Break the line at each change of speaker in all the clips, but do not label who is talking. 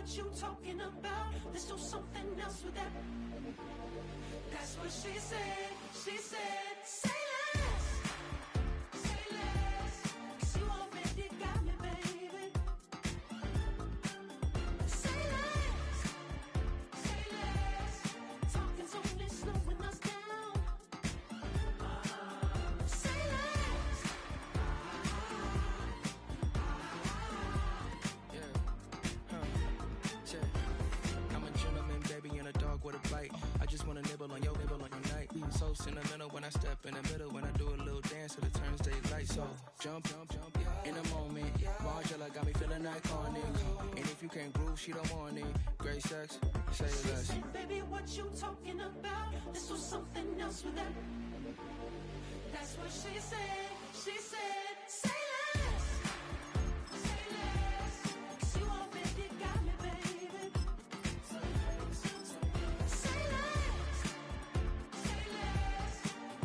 what you talking about. Let's do something else with that. That's what she said. She said, say less. Say less. 'Cause you already got me, baby. Say less. Say less. Talking's only slowing us down. Say less.
I'm a gentleman, baby, and a dog with a bite. I just wanna nibble on your night. So sentimental when I step in the middle. When I do a little dance, till it turns daylight. So jump, in a moment. Margella got me feeling iconic. And if you can't groove, she don't want it. Great sex, say less.
Baby, what you talking about? Let's do something else with that. That's what she said. She said, say less. Say less. 'Cause you already got me, baby. Say less. Say less.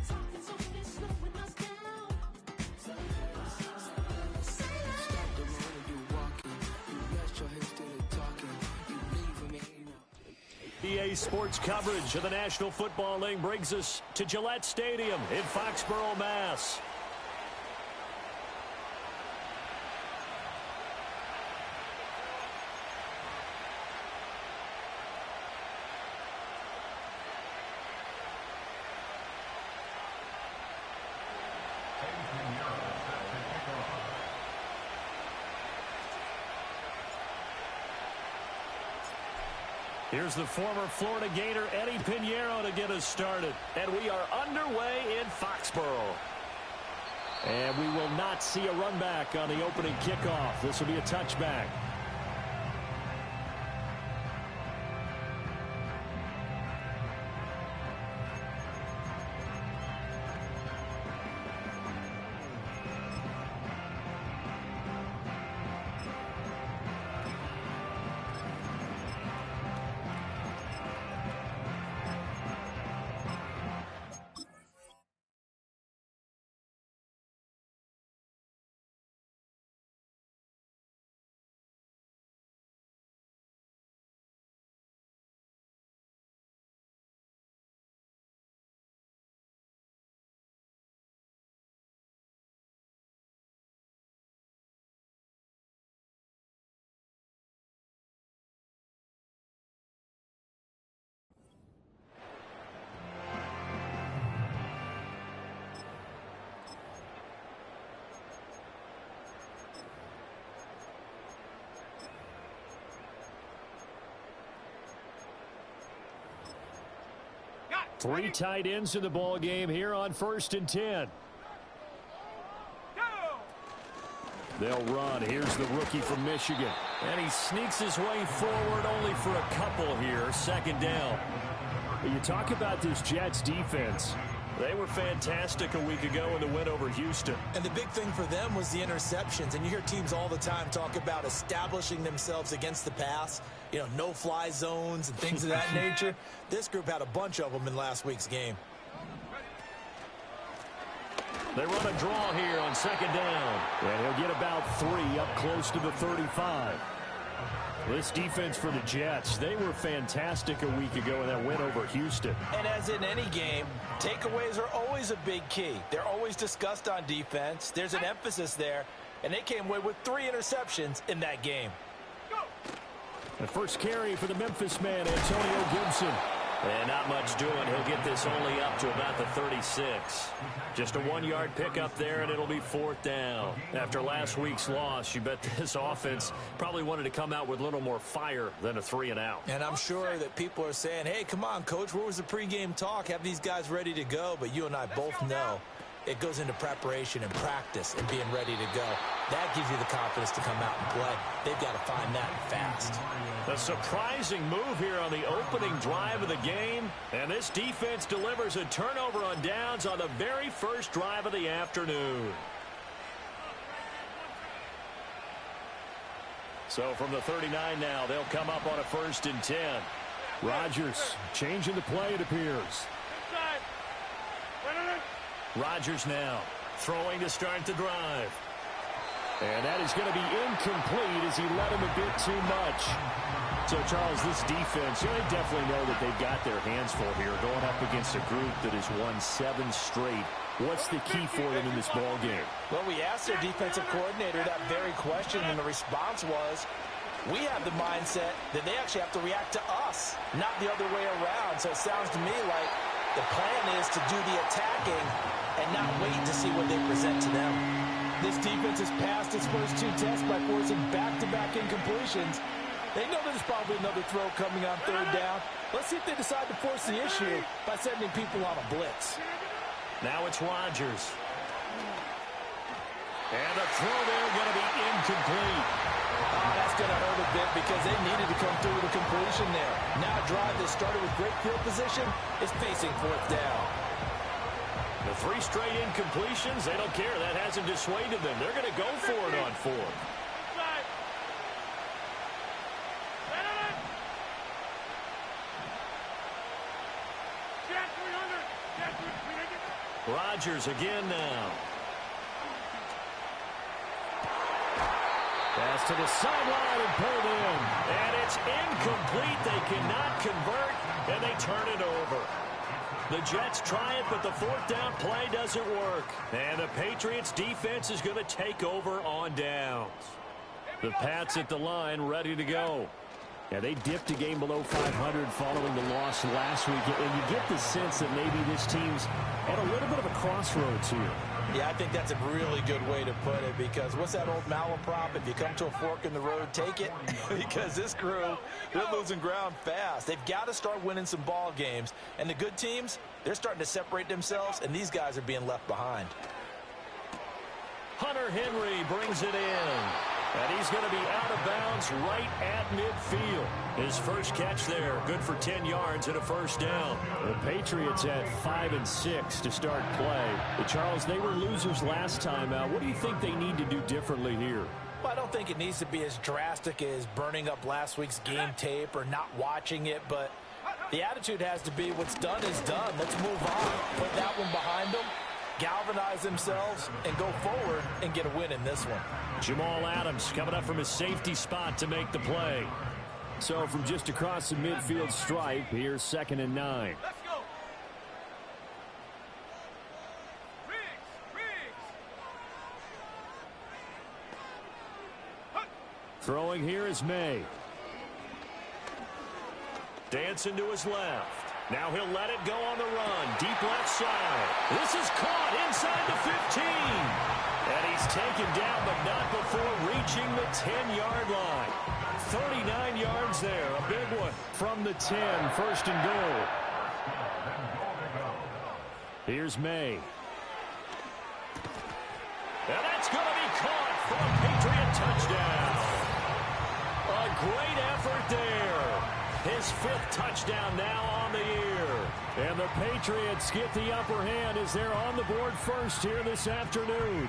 Talking's only slowing us down. Say less. Say less.
Stop the road when you walking. You rest your hips till they talking. You leaving me, you know.
EA Sports coverage of the National Football League brings us to Gillette Stadium in Foxborough, Mass. Here's the former Florida Gator, Eddie Pinheiro, to get us started. And we are underway in Foxborough. And we will not see a run back on the opening kickoff. This will be a touchback. Three tight ends in the ball game here on 1st and 10. They'll run. Here's the rookie from Michigan. And he sneaks his way forward only for a couple here. Second down. You talk about this Jets defense. They were fantastic a week ago in the win over Houston.
And the big thing for them was the interceptions. And you hear teams all the time talk about establishing themselves against the pass. You know, no-fly zones and things of that nature. This group had a bunch of them in last week's game.
They run a draw here on second down. And he'll get about 3 up close to the 35. This defense for the Jets, they were fantastic a week ago in that win over Houston.
And as in any game, takeaways are always a big key. They're always discussed on defense. There's an emphasis there. And they came away with 3 interceptions in that game.
The first carry for the Memphis man, Antonio Gibson. And not much doing. He'll get this only up to about the 36. Just a 1-yard pickup there, and it'll be 4th down. After last week's loss, you bet this offense probably wanted to come out with a little more fire than a 3-and-out.
And I'm sure that people are saying, hey, come on, Coach, where was the pregame talk? Have these guys ready to go? But you and I both know it goes into preparation and practice and being ready to go. That gives you the confidence to come out and play. They've got to find that fast.
A surprising move here on the opening drive of the game. And this defense delivers a turnover on downs on the very first drive of the afternoon. So from the 39 now, they'll come up on a 1st and 10. Rodgers changing the play, it appears. Rodgers now throwing to start the drive. And that is going to be incomplete as he led him a bit too much. So, Charles, this defense, they definitely know that they've got their hands full here, going up against a group that has won 7 straight. What's the key for them in this ball game?
Well, we asked their defensive coordinator that very question, and the response was, we have the mindset that they actually have to react to us, not the other way around. So it sounds to me like the plan is to do the attacking and not wait to see what they present to them. This defense has passed its first 2 tests by forcing back-to-back incompletions. They know there's probably another throw coming on 3rd down. Let's see if they decide to force the issue by sending people on a blitz.
Now it's Rodgers. And the throw there going to be incomplete.
Oh, that's going to hurt a bit because they needed to come through with a completion there. Now a drive that started with great field position is facing 4th down.
The 3 straight incompletions, they don't care. That hasn't dissuaded them. They're going to go for it on 4th. Rodgers again now. Pass to the sideline and pulled in. And it's incomplete. They cannot convert, and they turn it over. The Jets try it, but the 4th down play doesn't work. And the Patriots defense is going to take over on downs. The Pats at the line ready to go. Yeah, they dipped a game below 500 following the loss last week, and you get the sense that maybe this team's at a little bit of a crossroads here.
Yeah, I think that's a really good way to put it, because what's that old malaprop? If you come to a fork in the road, take it. Because this crew, they're losing ground fast. They've got to start winning some ball games. And the good teams, they're starting to separate themselves, and these guys are being left behind.
Hunter Henry brings it in. And he's going to be out of bounds right at midfield. His first catch there, good for 10 yards and a 1st down. The Patriots at 5-6 to start play. But Charles, they were losers last time out. What do you think they need to do differently here?
Well, I don't think it needs to be as drastic as burning up last week's game tape or not watching it, but the attitude has to be what's done is done. Let's move on. Put that one behind them, galvanize themselves, and go forward and get a win in this one.
Jamal Adams coming up from his safety spot to make the play. So from just across the midfield stripe, here's 2nd and 9.
Let's go.
Throwing here is May. Dancing to his left. Now he'll let it go on the run. Deep left side. This is caught inside the 15. And he's taken down, but not before reaching the 10-yard line. 39 yards there. A big one from the 10. 1st and goal. Here's May. And that's going to be caught for a Patriot touchdown. A great effort there. His 5th touchdown now on the year. And the Patriots get the upper hand as they're on the board first here this afternoon.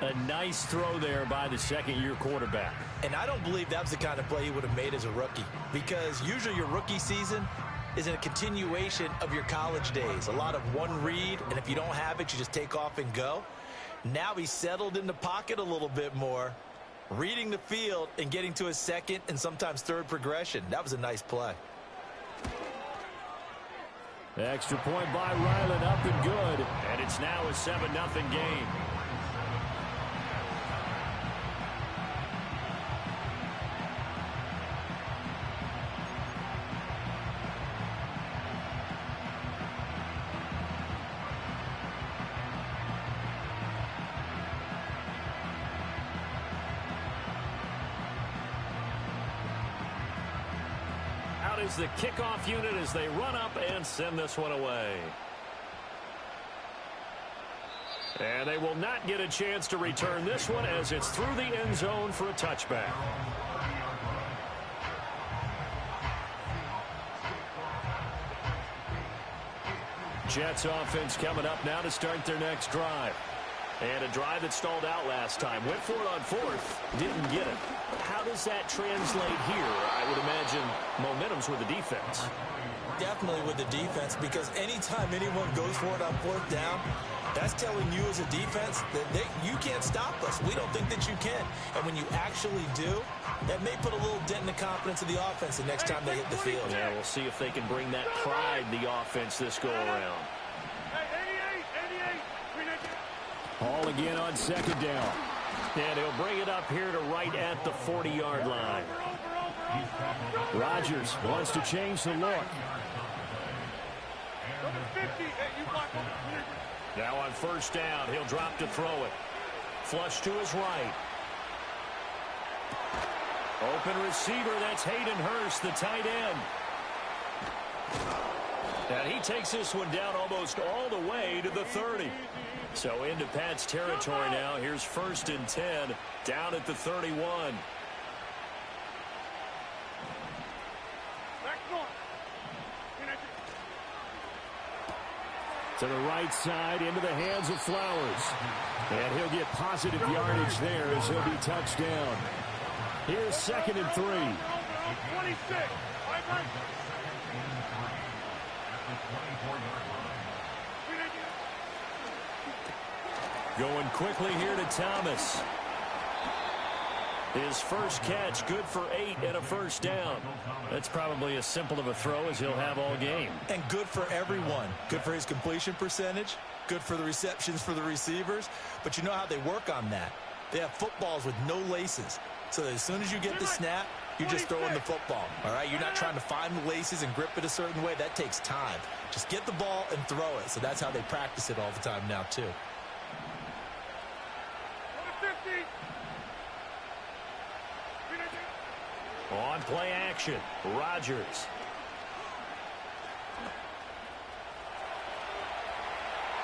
A nice throw there by the 2nd-year quarterback.
And I don't believe that was the kind of play he would have made as a rookie, because usually your rookie season is a continuation of your college days. A lot of one read, and if you don't have it, you just take off and go. Now he's settled in the pocket a little bit more, reading the field and getting to his 2nd and sometimes 3rd progression. That was a nice play.
Extra point by Ryland, up and good. And it's now a 7-0 game. Is the kickoff unit as they run up and send this one away. And they will not get a chance to return this one as it's through the end zone for a touchback. Jets offense coming up now to start their next drive. And a drive that stalled out last time. Went for it on 4th. Didn't get it. How does that translate here? I would imagine momentum's with the defense.
Definitely with the defense, because anytime anyone goes for it on 4th down, That's telling you as a defense that you can't stop us. We don't think that you can. And when you actually do, that may put a little dent in the confidence of the offense the next time they hit the field.
Yeah, we'll see if they can bring that pride in the offense this go-around.
Ball again on second down.
And he'll bring it up here to right at the 40-yard line.
Rodgers wants to change the look.
Now on first down, he'll drop to throw it. Flush to his right. Open receiver, that's Hayden Hurst, the tight end. And he takes this one down almost all the way to the 30. So into Pat's territory now. Here's 1st and 10, down at the 31.
To the right side, into the hands of Flowers. And he'll get positive yardage there as he'll be touched down. Here's 2nd and 3.
26.
Going quickly here to Thomas. His first catch, good for 8 and a first down. That's probably as simple of a throw as he'll have all game.
And good for everyone. Good for his completion percentage. Good for the receptions for the receivers. But you know how they work on that. They have footballs with no laces. So that as soon as you get the snap, you're just throwing the football. All right? You're not trying to find the laces and grip it a certain way. That takes time. Just get the ball and throw it. So that's how they practice it all the time now, too.
On play action, Rodgers.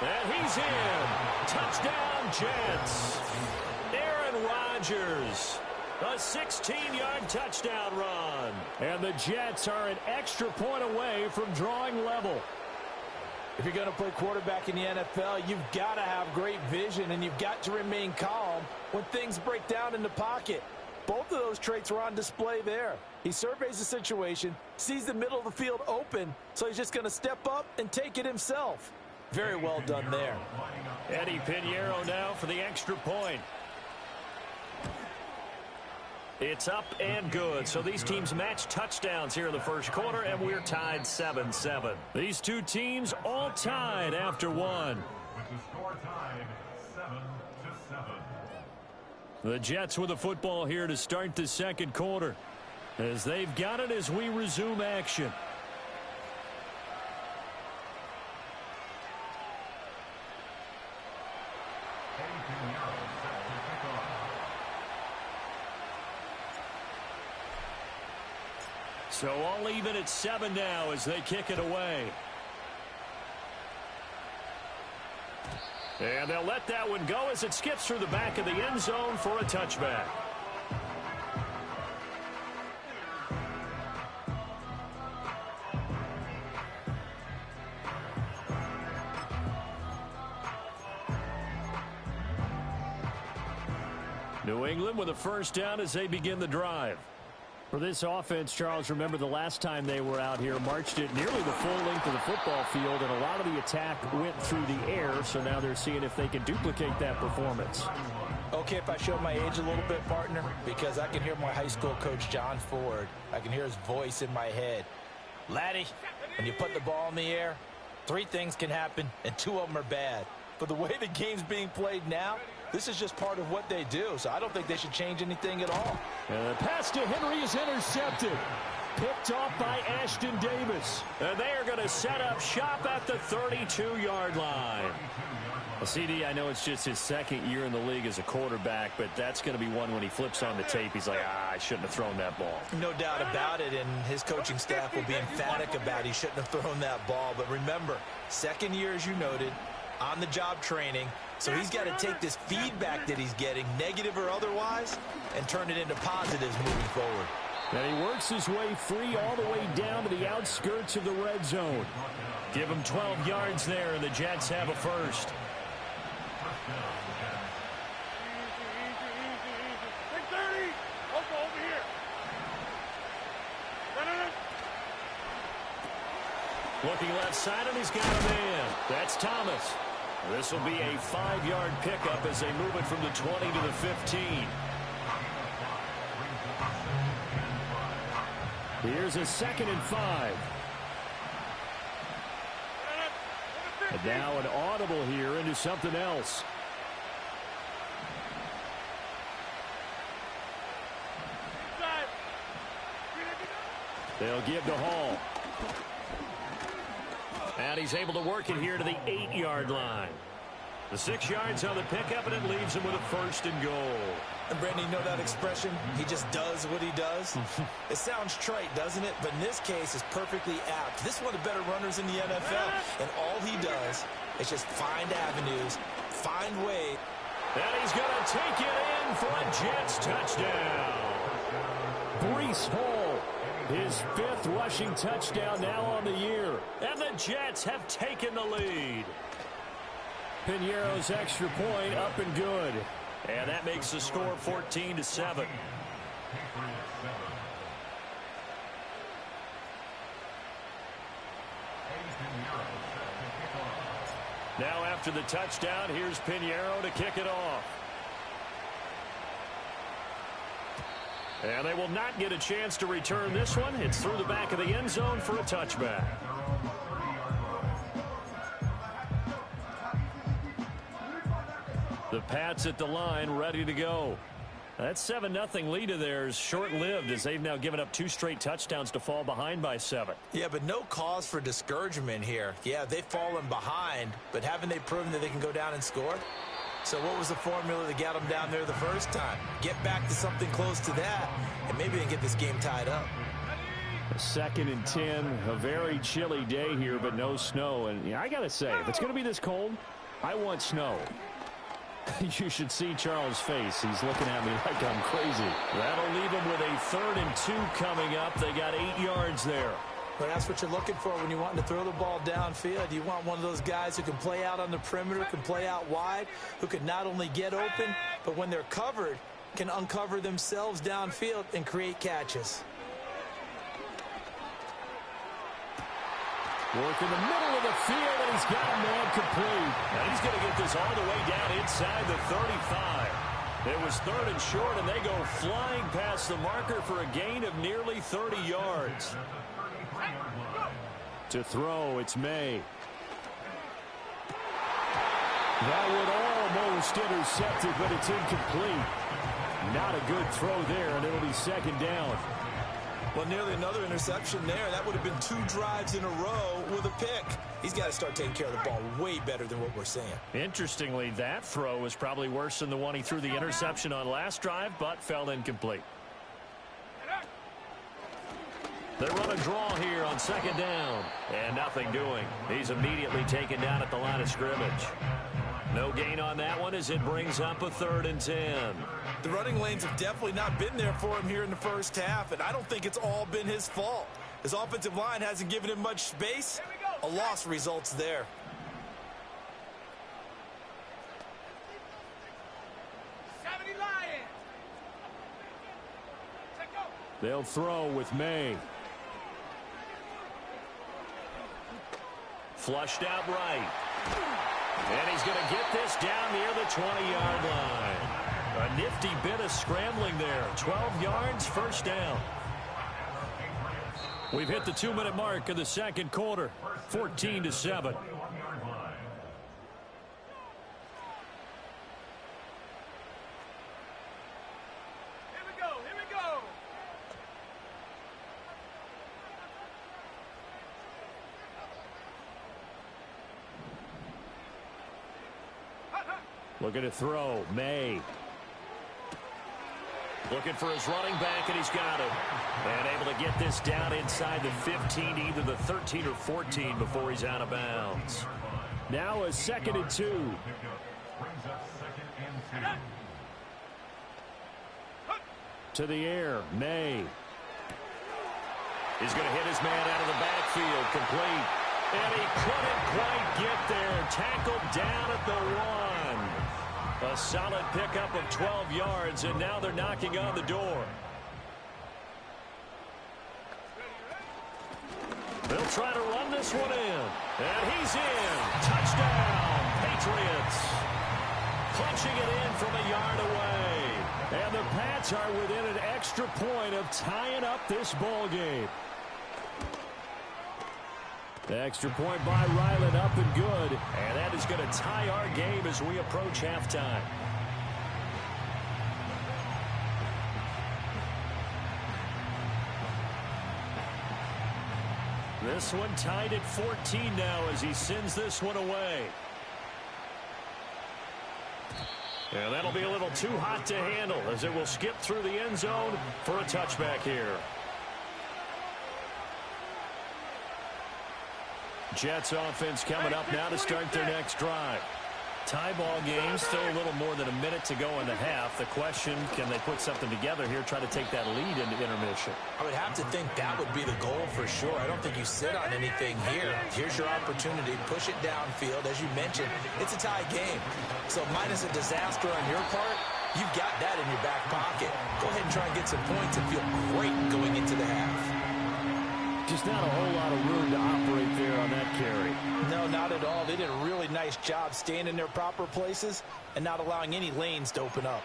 And he's in. Touchdown, Jets. Aaron Rodgers. A 16-yard touchdown run.
And the Jets are an extra point away from drawing level.
If you're going to play quarterback in the NFL, you've got to have great vision, and you've got to remain calm when things break down in the pocket. Both of those traits were on display there. He surveys the situation, sees the middle of the field open, so he's just going to step up and take it himself. Very well done there.
Eddie Pinheiro now for the extra point. It's up and good. So these teams match touchdowns here in the first quarter, and we're tied 7-7. These two teams all tied after one.
With the score tied 7-7.
The Jets with the football here to start the second quarter, as they've got it as we resume action. So all even at 7 now as they kick it away. And they'll let that one go as it skips through the back of the end zone for a touchback. New England with a first down as they begin the drive.
For this offense, Charles, remember the last time they were out here, marched it nearly the full length of the football field, and a lot of the attack went through the air, so now they're seeing if they can duplicate that performance.
Okay, if I show my age a little bit, partner, because I can hear my high school coach, John Ford. I can hear his voice in my head. Laddie, when you put the ball in the air, 3 things can happen, and 2 of them are bad. But the way the game's being played now, this is just part of what they do, so I don't think they should change anything at all.
And the pass to Henry is intercepted. Picked off by Ashton Davis.
And they are going to set up shop at the 32-yard line. Well, CD, I know it's just his second year in the league as a quarterback, but that's going to be one when he flips on the tape. He's like, I shouldn't have thrown that ball.
No doubt about it, and his coaching staff will be emphatic about he shouldn't have thrown that ball. But remember, second year, as you noted, on-the-job training. So he's got to take this feedback that he's getting, negative or otherwise, and turn it into positives moving forward.
And he works his way free all the way down to the outskirts of the red zone.
Give him 12 yards there, and the Jets have a first. Looking left side, and he's got a man. That's Thomas. This will be a 5-yard pickup as they move it from the 20 to the 15.
Here's a 2nd and 5. And now an audible here into something else. They'll give to Hall.
And he's able to work it here to the 8-yard line. The 6 yards on the pickup, and it leaves him with a 1st and goal.
And Brandon, you know that expression? He just does what he does. It sounds trite, doesn't it? But in this case, it's perfectly apt. This is one of the better runners in the NFL. And all he does is just find avenues, find ways.
And he's going to take it in for a Jets touchdown.
Breece Hall, his 5th rushing touchdown now on the year.
And the Jets have taken the lead.
Piñeiro's extra point up and good.
And that makes the score 14-7. Now after the touchdown, here's Piñeiro to kick it off. And they will not get a chance to return this one. It's through the back of the end zone for a touchback. The Pats at the line, ready to go. That 7-0 lead of theirs short-lived as they've now given up 2 straight touchdowns to fall behind by 7.
Yeah, but no cause for discouragement here. Yeah, they've fallen behind, but haven't they proven that they can go down and score? So what was the formula that got them down there the first time? Get back to something close to that, and maybe they can get this game tied up.
2nd and 10, a very chilly day here, but no snow. And I got to say, if it's going to be this cold, I want snow. You should see Charles' face. He's looking at me like I'm crazy.
That'll leave him with a 3rd and 2 coming up. They got 8 yards there.
But that's what you're looking for when you're wanting to throw the ball downfield. You want one of those guys who can play out on the perimeter, can play out wide, who can not only get open, but when they're covered, can uncover themselves downfield and create catches.
Work in the middle of the field, and he's got a man complete.
And he's going to get this all the way down inside the 35. It was 3rd and short, and they go flying past the marker for a gain of nearly 30 yards.
To throw, it's May. That would almost intercept it, but it's incomplete. Not a good throw there, and it'll be 2nd down.
Well, nearly another interception there. That would have been 2 drives in a row with a pick. He's got to start taking care of the ball way better than what we're seeing.
Interestingly, that throw was probably worse than the one he threw the interception on last drive, but fell incomplete. They run a draw here on 2nd down. And nothing doing. He's immediately taken down at the line of scrimmage. No gain on that one as it brings up a 3rd and 10.
The running lanes have definitely not been there for him here in the first half, and I don't think it's all been his fault. His offensive line hasn't given him much space. A loss results there.
They'll throw with May.
Flushed out right. And he's going to get this down near the 20-yard line. A nifty bit of scrambling there. 12 yards, 1st down.
We've hit the 2-minute mark of the 2nd quarter. 14-7. Looking to throw, May.
Looking for his running back, and he's got it. And able to get this down inside the 15, either the 13 or 14 before he's out of bounds.
Now a 2nd and 2. To the air, May.
He's going to hit his man out of the backfield, complete. And he couldn't quite get there. Tackled down at the 1. A solid pickup of 12 yards, and now they're knocking on the door. They'll try to run this one in. And he's in. Touchdown, Patriots punching it in from a yard away.
And the Pats are within an extra point of tying up this ball game. The extra point by Ryland up and good.
And that is going to tie our game as we approach halftime. This one tied at 14 now as he sends this one away. And that'll be a little too hot to handle as it will skip through the end zone for a touchback here. Jets offense coming up now to start their next drive. Tie ball game, still a little more than a minute to go in the half. The question, can they put something together here, try to take that lead into intermission?
I would have to think that would be the goal for sure. I don't think you sit on anything here. Here's your opportunity. Push it downfield. As you mentioned, it's a tie game. So minus a disaster on your part, you've got that in your back pocket. Go ahead and try and get some points and feel great going into the half.
Just not a whole lot of room to operate there on that carry.
No, not at all. They did a really nice job staying in their proper places and not allowing any lanes to open up.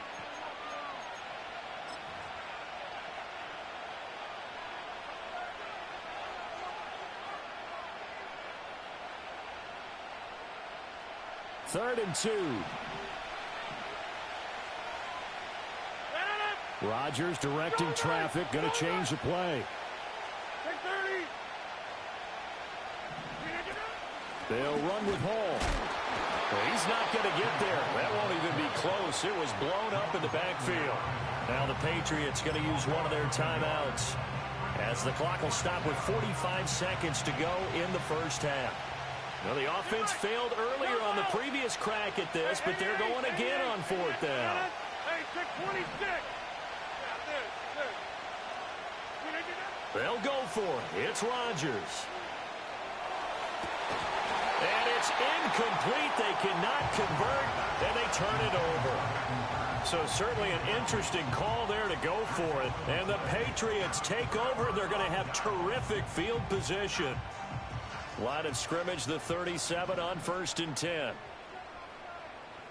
Third and 2. Rodgers directing traffic, going to change the play. They'll run with Hall.
Well, he's not going to get there. That won't even be close. It was blown up in the backfield. Now the Patriots going to use one of their timeouts as the clock will stop with 45 seconds to go in the first half. Now the offense failed earlier on the previous crack at this, but they're going again on fourth down. They'll go for it. It's Rodgers. And it's incomplete. They cannot convert, and they turn it over. So certainly an interesting call there to go for it. And the Patriots take over. They're going to have terrific field position. Line of scrimmage, the 37 on 1st and 10.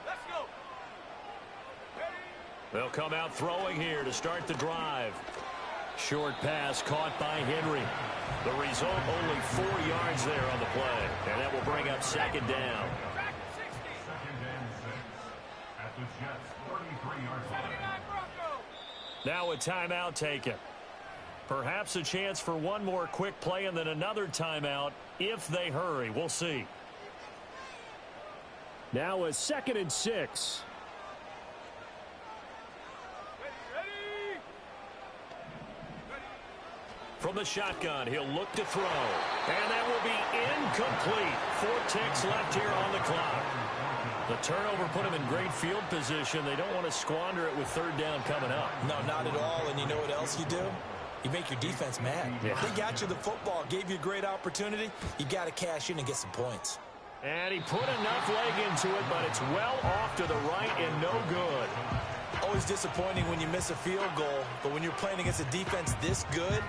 Let's go.
They'll come out throwing here to start the drive. Short pass caught by Henry. The result, only 4 yards there on the play. And that will bring up second down.
Second and 6 at the Jets' 33-yard line.
Now a timeout taken. Perhaps a chance for one more quick play and then another timeout if they hurry. We'll see.
Now a 2nd and 6.
From the shotgun, he'll look to throw. And that will be incomplete. 4 ticks left here on the clock. The turnover put him in great field position. They don't want to squander it with 3rd down coming up.
No, not at all. And you know what else you do? You make your defense mad.
Yeah.
They got you the football, gave you a great opportunity. You got to cash in and get some points.
And he put enough leg into it, but it's well off to the right and no good.
Always disappointing when you miss a field goal, but when you're playing against a defense this good,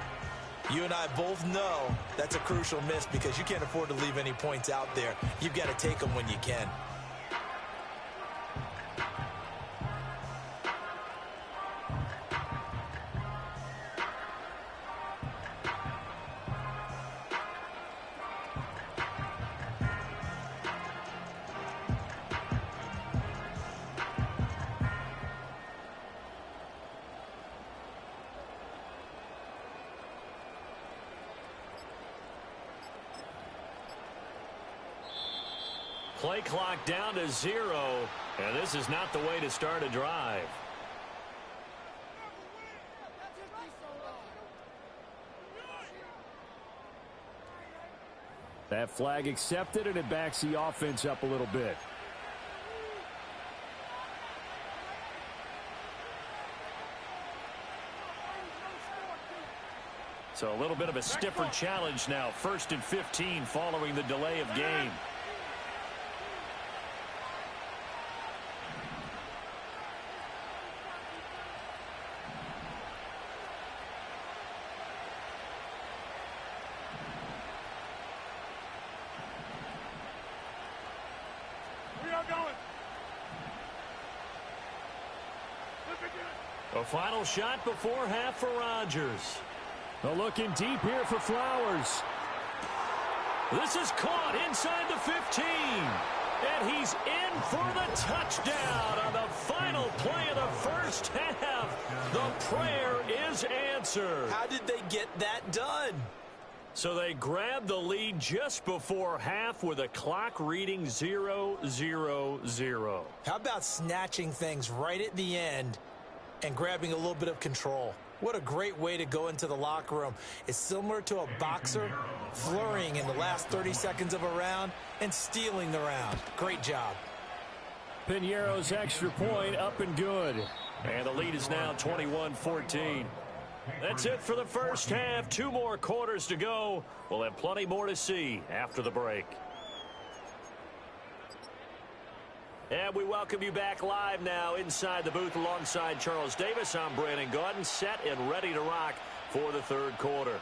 you and I both know that's a crucial miss because you can't afford to leave any points out there. You've got to take them when you can.
Play clock down to 0, and this is not the way to start a drive.
That flag accepted, and it backs the offense up a little bit.
So a little bit of a stiffer challenge now. 1st and 15 following the delay of game. The final shot before half for Rodgers.
Looking deep here for Flowers.
This is caught inside the 15. And he's in for the touchdown on the final play of the first half. The prayer is answered.
How did they get that done?
So they grabbed the lead just before half with a clock reading 0-0-0.
How about snatching things right at the end and grabbing a little bit of control? What a great way to go into the locker room. It's similar to a boxer flurrying in the last 30 seconds of a round and stealing the round. Great job.
Piñeiro's extra point up and good.
And the lead is now 21-14. That's it for the first half. 2 more quarters to go. We'll have plenty more to see after the break. And we welcome you back live now inside the booth alongside Charles Davis. I'm Brandon Gaudin, set and ready to rock for the third quarter.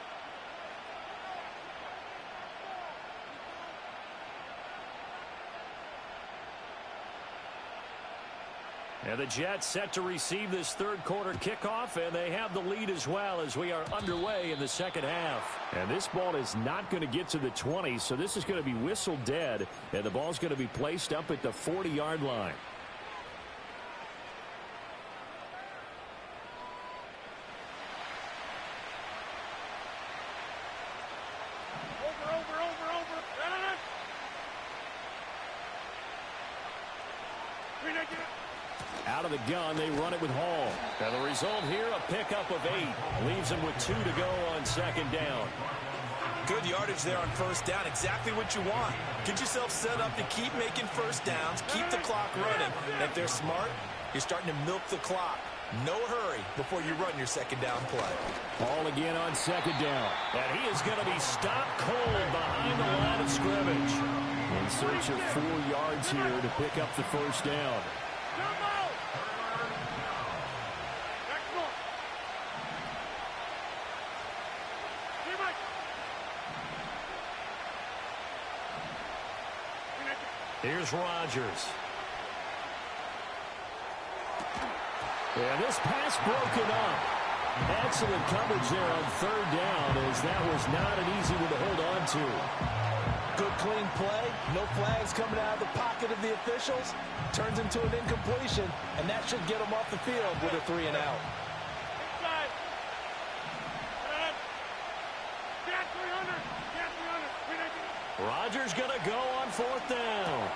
And the Jets set to receive this third quarter kickoff, and they have the lead as well as we are underway in the second half.
And this ball is not going to get to the 20, so this is going to be whistled dead, and the ball's going to be placed up at the 40-yard line. Out of the gun, they run it with Hall.
And the result here, a pickup of 8. Leaves them with 2 to go on second down.
Good yardage there on first down. Exactly what you want. Get yourself set up to keep making first downs, keep the clock running. And if they're smart, you're starting to milk the clock. No hurry before you run your second down play.
Ball again on second down.
And he is going to be stopped cold behind the line of scrimmage.
In search of 4 yards here to pick up the first down.
Here's Rodgers.
And this pass broken up. Excellent coverage there on third down, as that was not an easy one to hold on to.
Good clean play. No flags coming out of the pocket of the officials. Turns into an incompletion, and that should get them off the field with a 3 and out.
Rodgers going to go on fourth down.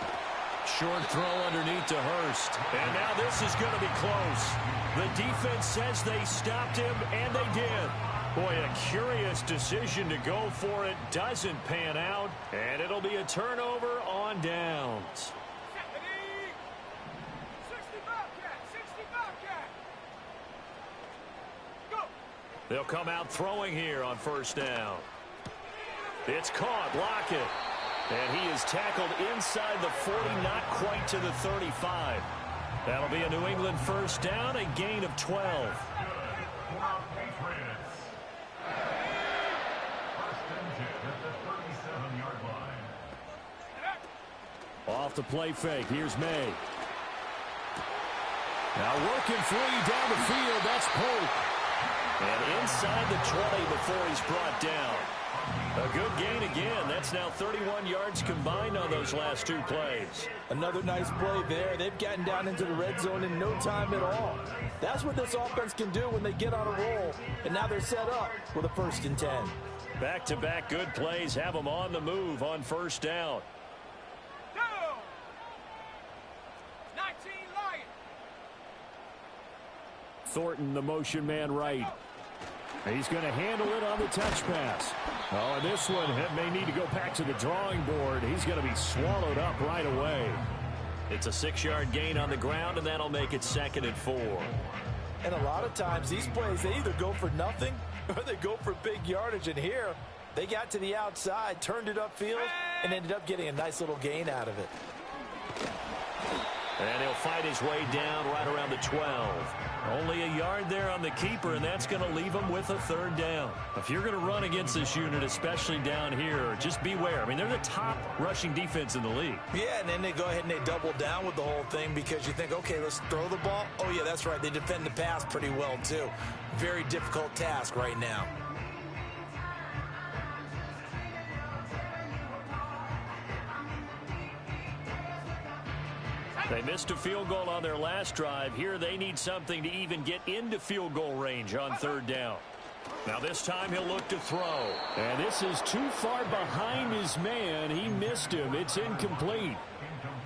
Short throw underneath to Hurst. And now this is going to be close. The defense says they stopped him, and they did. Boy, a curious decision to go for it. Doesn't pan out, and it'll be a turnover on downs. They'll come out throwing here on first down. It's caught. Lockett. And he is tackled inside the 40, not quite to the 35. That'll be a New England first down, a gain of 12.
Off the play fake. Here's May. Now working free down the field. That's Polk.
And inside the 20 before he's brought down. A good gain again. That's now 31 yards combined on those last 2 plays.
Another nice play there. They've gotten down into the red zone in no time at all. That's what this offense can do when they get on a roll. And now they're set up with a 1st and 10.
Back-to-back good plays have them on the move on first down.
Thornton, the motion man right. He's going to handle it on the touch pass. Oh, and this one may need to go back to the drawing board. He's going to be swallowed up right away.
It's a 6-yard gain on the ground, and that'll make it 2nd and 4.
And a lot of times these plays, they either go for nothing or they go for big yardage. And here, they got to the outside, turned it upfield, and ended up getting a nice little gain out of it.
And he'll fight his way down right around the 12. Only a yard there on the keeper, and that's going to leave them with a third down. If you're going to run against this unit, especially down here, just beware. I mean, they're the top rushing defense in the league.
Yeah, and then they go ahead and they double down with the whole thing because you think, okay, let's throw the ball. Oh, yeah, that's right. They defend the pass pretty well, too. Very difficult task right now.
They missed a field goal on their last drive. Here they need something to even get into field goal range on third down. Now this time he'll look to throw.
And this is too far behind his man. He missed him. It's incomplete.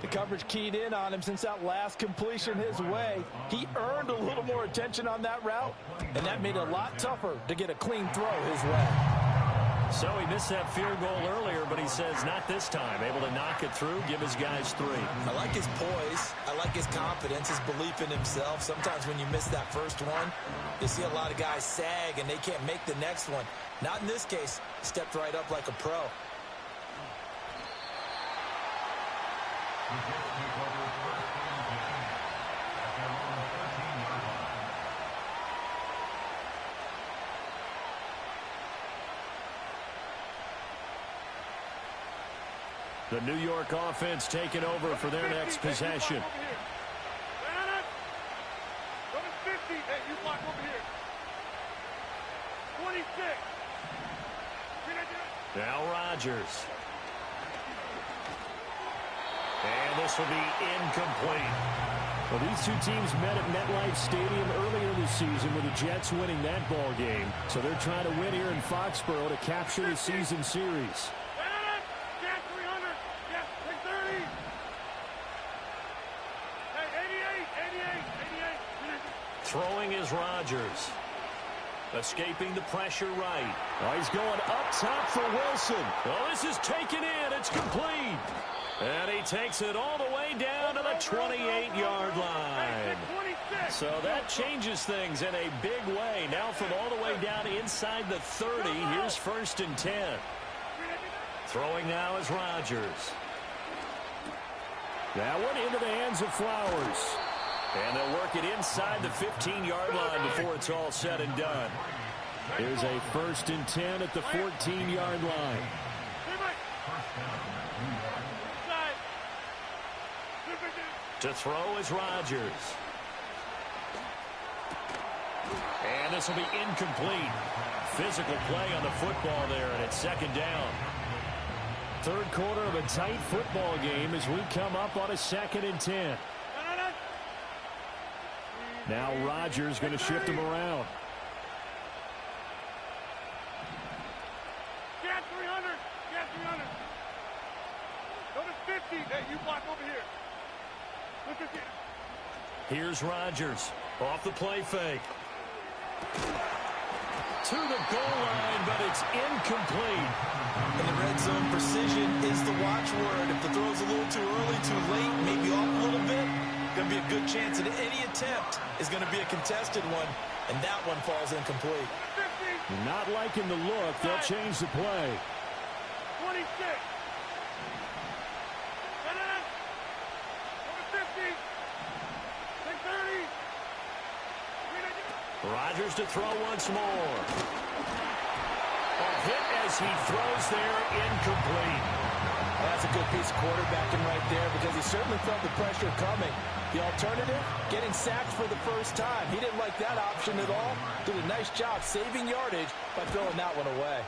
The coverage keyed in on him since that last completion his way. He earned a little more attention on that route, and that made it a lot tougher to get a clean throw his way.
So he missed that field goal earlier, but he says not this time. Able to knock it through, give his guys 3.
I like his poise. I like his confidence, his belief in himself. Sometimes when you miss that first one, you see a lot of guys sag and they can't make the next one. Not in this case. Stepped right up like a pro.
The New York offense taking over for their next possession. Now Rodgers. And this will be incomplete.
Well, these two teams met at MetLife Stadium earlier this season with the Jets winning that ball game. So they're trying to win here in Foxborough to capture the season series.
Throwing is Rodgers. Escaping the pressure right.
Oh, he's going up top for Wilson.
Oh, this is taken in. It's complete. And he takes it all the way down to the 28-yard line. So that changes things in a big way. Now from all the way down inside the 30, here's 1st and 10. Throwing now is Rodgers.
That one into the hands of Flowers.
And they'll work it inside the 15-yard line before it's all said and done.
Here's a 1st and 10 at the 14-yard line.
To throw is Rodgers. And this will be incomplete. Physical play on the football there, and it's 2nd down.
Third quarter of a tight football game as we come up on a 2nd and 10. Now Rodgers going to shift him around.
Get 300. Get 300. Go to 50. Hey, you block over here. Look at this.
Here's Rodgers off the play fake. To the goal line, but it's incomplete.
In the red zone, precision is the watchword. If the throw's a little too early, too late, maybe off a little bit, going to be a good chance that any attempt is going to be a contested one, and that one falls incomplete.
Not liking the look. They'll change the play.
26.
Rodgers to throw once more. A hit as he throws there, incomplete.
That's a good piece of quarterbacking right there because he certainly felt the pressure coming. The alternative, getting sacked for the first time. He didn't like that option at all. Did a nice job saving yardage by throwing that one away.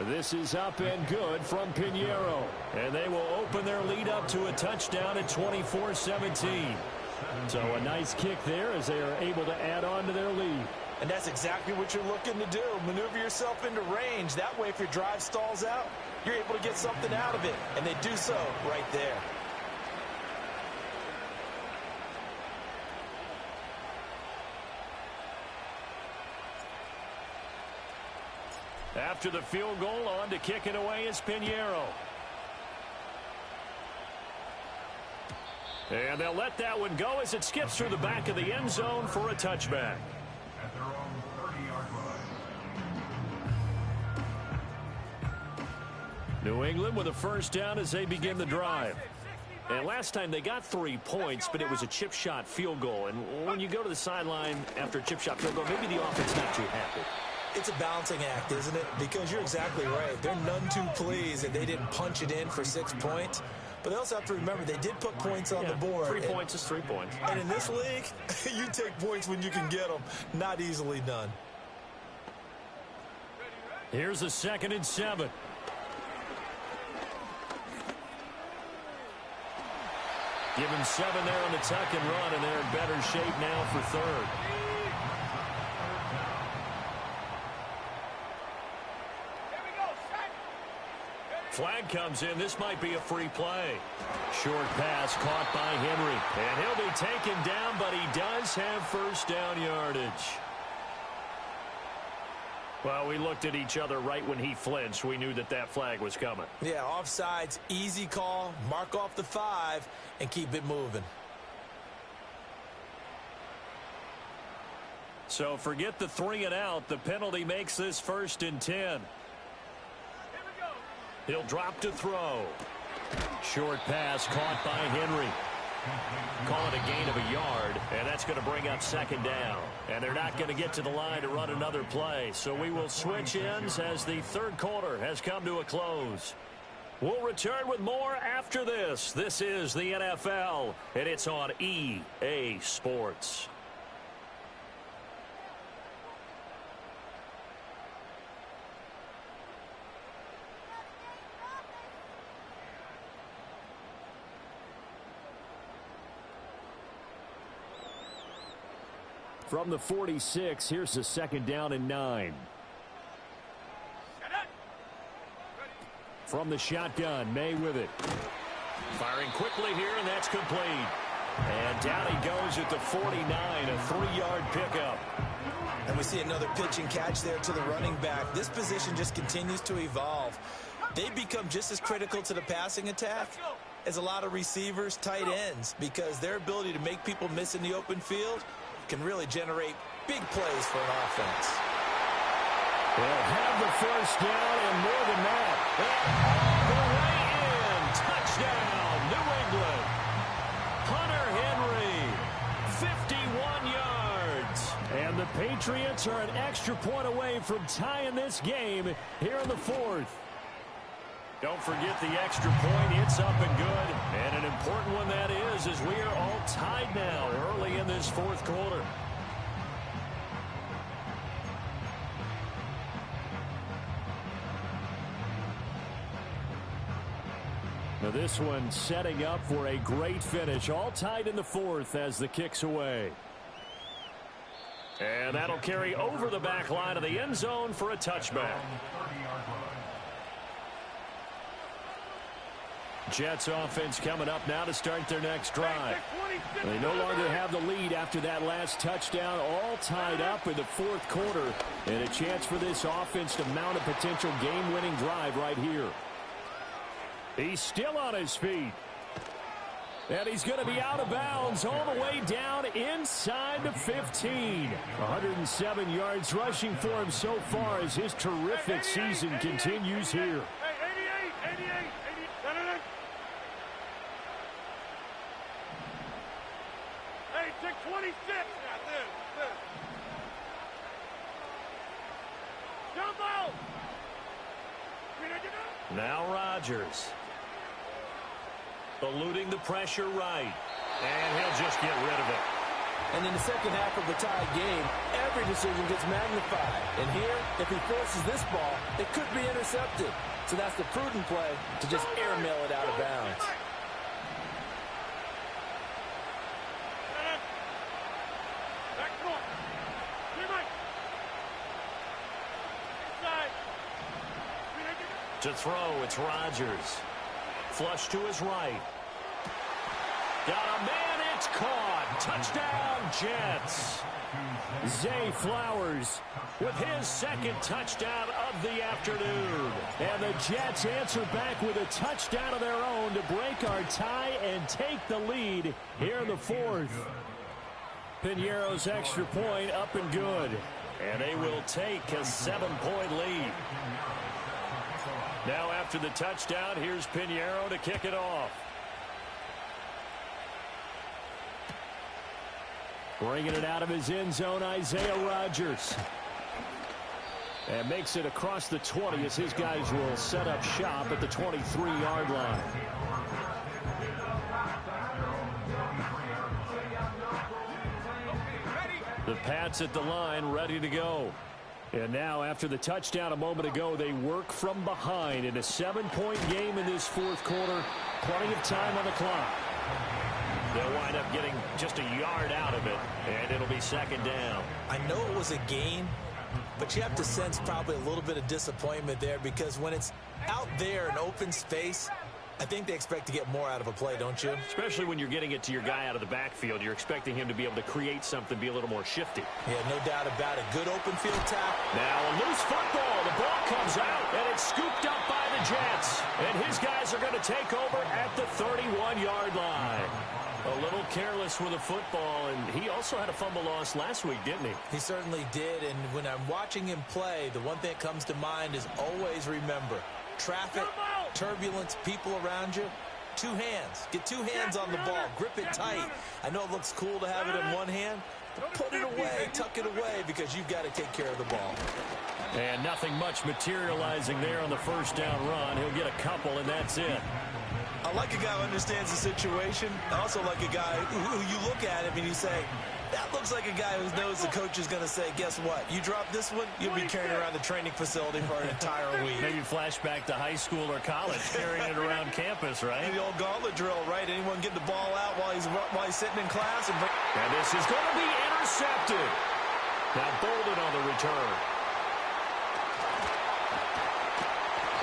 This is up and good from Pinheiro.
And they will open their lead up to a touchdown at 24-17.
So a nice kick there as they are able to add on to their lead.
And that's exactly what you're looking to do. Maneuver yourself into range. That way, if your drive stalls out, you're able to get something out of it. And they do so right there.
After the field goal, on to kick it away is Pinheiro. And they'll let that one go as it skips through the back of the end zone for a touchback.
At their own 30-yard line.
New England with a first down as they begin the drive. And last time they got 3 points, but it was a chip shot field goal. And when you go to the sideline after a chip shot field goal, maybe the offense not too happy.
It's a balancing act, isn't it? Because you're exactly right. They're none too pleased that they didn't punch it in for 6 points. But they also have to remember they did put points on the board.
3 points is 3 points.
And in this league, you take points when you can get them. Not easily done.
Here's a 2nd and 7.
Give him 7 there on the tuck and run, and they're in better shape now for 3rd. Flag comes in. This might be a free play.
Short pass caught by Henry.
And he'll be taken down, but he does have first down yardage. Well, we looked at each other right when he flinched. We knew that that flag was coming.
Yeah, offsides, easy call. Mark off the 5 and keep it moving.
So forget the 3 and out. The penalty makes this 1st and 10. He'll drop to throw.
Short pass caught by Henry.
Call it a gain of a yard, and that's going to bring up 2nd down. And they're not going to get to the line to run another play. So we will switch ends as the 3rd quarter has come to a close. We'll return with more after this. This is the NFL, and it's on EA Sports.
From the 46, here's a 2nd down and 9. From the shotgun, May with it.
Firing quickly here, and that's complete. And down he goes at the 49, a 3-yard pickup.
And we see another pitch and catch there to the running back. This position just continues to evolve. They become just as critical to the passing attack as a lot of receivers, tight ends, because their ability to make people miss in the open field can really generate big plays for an offense.
They'll have the first down and more than that.
All the way in. Touchdown, New England. Hunter Henry, 51 yards.
And the Patriots are an extra point away from tying this game here in the 4th.
Don't forget the extra point. It's up and good. And an important one that is, as we are all tied now early in this 4th quarter.
Now this one setting up for a great finish. All tied in the 4th as the kick's away.
And that'll carry over the back line of the end zone for a touchback.
Jets offense coming up now to start their next drive. They no longer have the lead after that last touchdown, all tied up in the 4th quarter, and a chance for this offense to mount a potential game-winning drive right here. He's still on his feet. And he's going to be out of bounds all the way down inside the 15. 107 yards rushing for him so far as his terrific season continues here.
Now Rodgers. Eluding the pressure right. And he'll just get rid of it.
And in the second half of the tied game, every decision gets magnified. And here, if he forces this ball, it could be intercepted. So that's the prudent play to just airmail it out of bounds.
To throw, it's Rodgers. Flush to his right. Got a man, it's caught. Touchdown, Jets.
Zay Flowers
with his 2nd touchdown of the afternoon.
And the Jets answer back with a touchdown of their own to break our tie and take the lead here in the 4th. Piñeiro's extra point up and good.
And they will take a 7-point lead. Now after the touchdown, here's Piñeiro to kick it off.
Bringing it out of his end zone, Isaiah Rodgers. And makes it across the 20 as his guys will set up shop at the 23-yard line. The Pats at the line, ready to go. And now, after the touchdown a moment ago, they work from behind in a 7-point game in this fourth quarter. Plenty of time on the clock.
They'll wind up getting just a yard out of it, and it'll be second down.
I know it was a gain, but you have to sense probably a little bit of disappointment there, because when it's out there in open space, I think they expect to get more out of a play, don't you?
Especially when you're getting it to your guy out of the backfield. You're expecting him to be able to create something, be a little more shifty.
Yeah, no doubt about it. Good open field tap.
Now a loose football. The ball comes out, and it's scooped up by the Jets. And his guys are going to take over at the 31-yard line. A little careless with the football, and he also had a fumble loss last week, didn't he?
He certainly did, and when I'm watching him play, the one thing that comes to mind is always remember, traffic, turbulence, people around you, two hands. Get two hands on the ball. Grip it tight. I know it looks cool to have it in one hand, but put it away, tuck it away, because you've got to take care of the ball.
And nothing much materializing there on the first down run. He'll get a couple, and that's it.
I like a guy who understands the situation. I also like a guy who you look at him and you say, that looks like a guy who knows the coach is going to say, guess what? You drop this one, you'll be carrying around the training facility for an entire week.
Maybe flashback to high school or college, carrying it around campus, right?
The old gauntlet drill, right? Anyone get the ball out while he's sitting in class? And
this is going to be intercepted. Now Bolden on the return.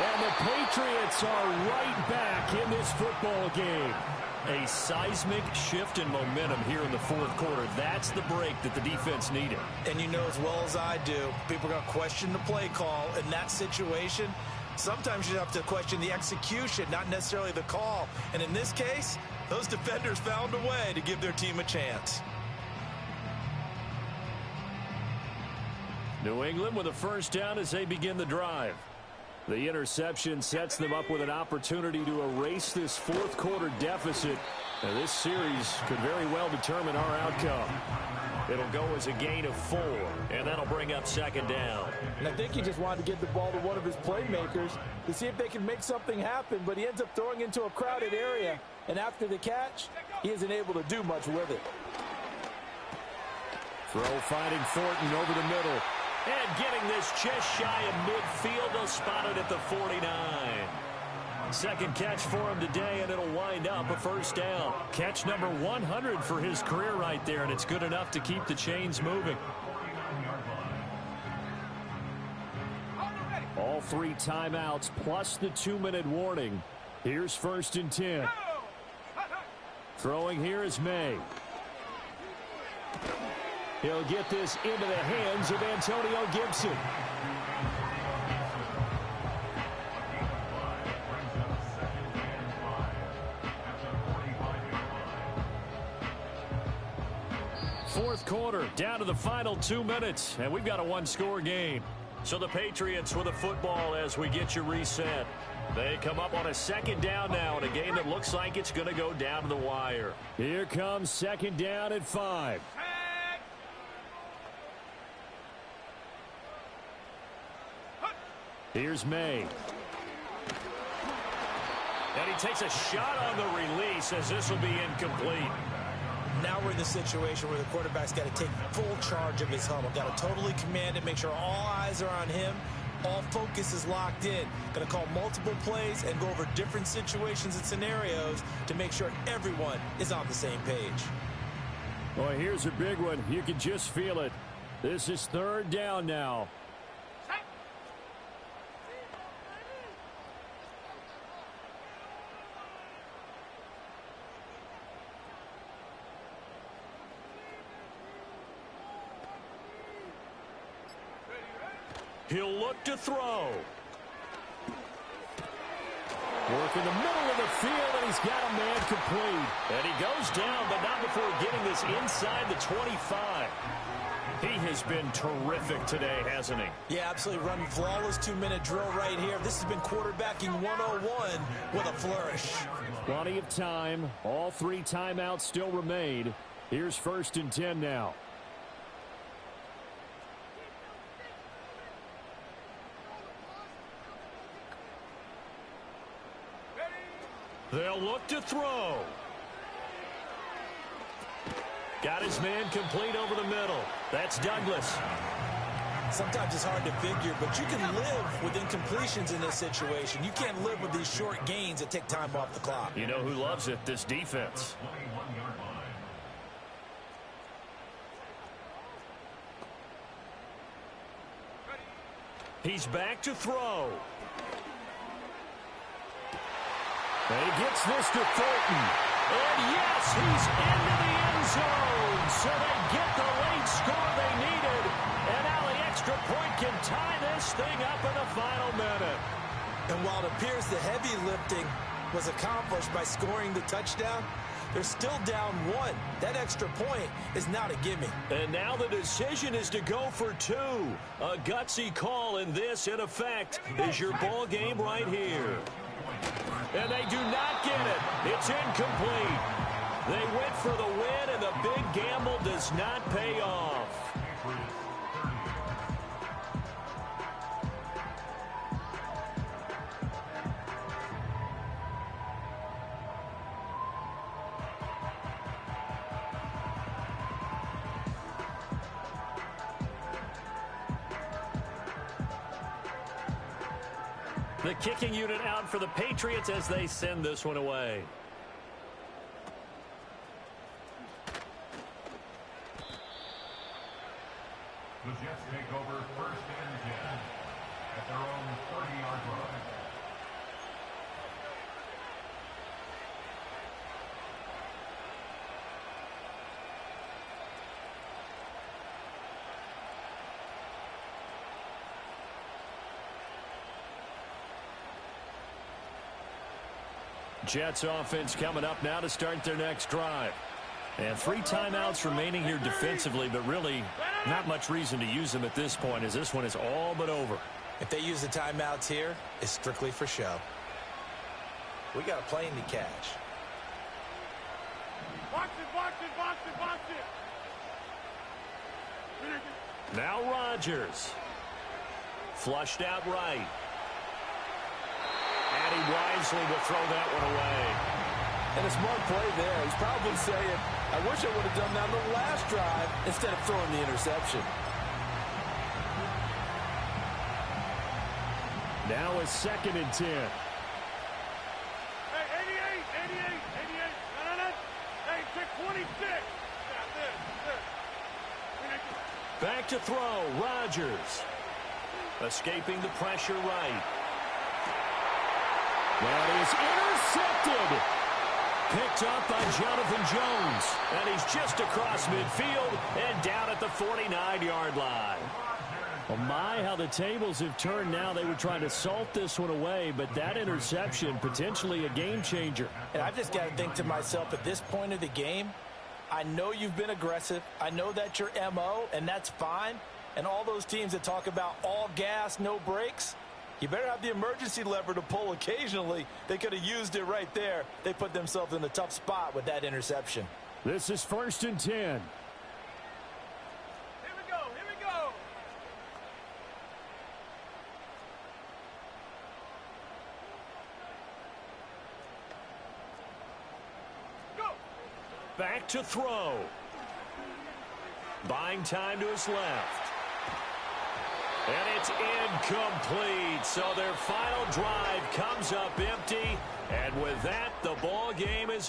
And the Patriots are right back in this football game.
A seismic shift in momentum here in the fourth quarter. That's the break that the defense needed.
And you know as well as I do, people are going to question the play call in that situation. Sometimes you have to question the execution, not necessarily the call. And in this case, those defenders found a way to give their team a chance.
New England with a first down as they begin the drive. The interception sets them up with an opportunity to erase this fourth quarter deficit. Now, this series could very well determine our outcome.
It'll go as a gain of 4, and that'll bring up second down.
And I think he just wanted to get the ball to one of his playmakers to see if they can make something happen, but he ends up throwing into a crowded area, and after the catch, he isn't able to do much with it.
Throw finding Thornton over the middle.
And getting this just shy of midfield, they'll spot it at the 49. Second catch for him today, and it'll wind up a first down. Catch number 100 for his career right there, and it's good enough to keep the chains moving.
All 3 timeouts plus the 2-minute warning. Here's 1st and 10. Throwing here is May. He'll get this into the hands of Antonio Gibson. Fourth quarter, down to the final 2 minutes, and we've got a 1-score game.
So the Patriots with the football as we get you reset. They come up on a second down now in a game that looks like it's going to go down to the wire.
Here comes second down at 5. Here's May.
And he takes a shot on the release as this will be incomplete.
Now we're in the situation where the quarterback's got to take full charge of his huddle. Got to totally command it, make sure all eyes are on him. All focus is locked in. Going to call multiple plays and go over different situations and scenarios to make sure everyone is on the same page.
Well, here's a big one. You can just feel it. This is 3rd down now.
He'll look to throw.
Work in the middle of the field, and he's got a man complete.
And he goes down, but not before getting this inside the 25. He has been terrific today, hasn't he?
Yeah, absolutely. Running flawless 2-minute drill right here. This has been quarterbacking 101 with a flourish.
Plenty of time. All 3 timeouts still remain. Here's 1st and 10 now. They'll look to throw. Got his man complete over the middle. That's Douglas.
Sometimes it's hard to figure, but you can live with incompletions in this situation. You can't live with these short gains that take time off the clock.
You know who loves it? This defense. He's back to throw.
And he gets this to Thornton.
And yes, he's into the end zone. So they get the late score they needed. And now the extra point can tie this thing up in the final minute.
And while it appears the heavy lifting was accomplished by scoring the touchdown, they're still down 1. That extra point is not a gimme.
And now the decision is to go for 2. A gutsy call, and this, in effect, is your ball game right here. And they do not get it. It's incomplete. They went for the win, and the big gamble does not pay off. The kicking unit out for the Patriots as they send this one away.
The Jets take over 1st and 10 at their own 30-yard line.
Jets offense coming up now to start their next drive. And 3 timeouts remaining here defensively, but really not much reason to use them at this point as this one is all but over.
If they use the timeouts here, it's strictly for show. We got a plane to catch.
Box it, box it, box it, box it.
Now Rodgers. Flushed out right. And he wisely will throw that one away.
And a smart play there. He's probably saying, I wish I would have done that on the last drive instead of throwing the interception.
Now it's 2nd and 10.
Hey, 88. No. Hey, check 26. Yeah, this.
Back to throw, Rodgers. Escaping the pressure right.
That is intercepted.
Picked up by Jonathan Jones. And he's just across midfield and down at the 49-yard line.
Oh my, how the tables have turned now. They were trying to salt this one away, but that interception, potentially a game changer.
And I've just got to think to myself, at this point of the game, I know you've been aggressive. I know that's your MO, and that's fine. And all those teams that talk about all gas, no brakes, you better have the emergency lever to pull occasionally. They could have used it right there. They put themselves in a tough spot with that interception.
This is 1st and 10.
Here we go. Go.
Back to throw. Buying time to his left. And it's incomplete. So their final drive comes up empty. And with that, the ball game is over.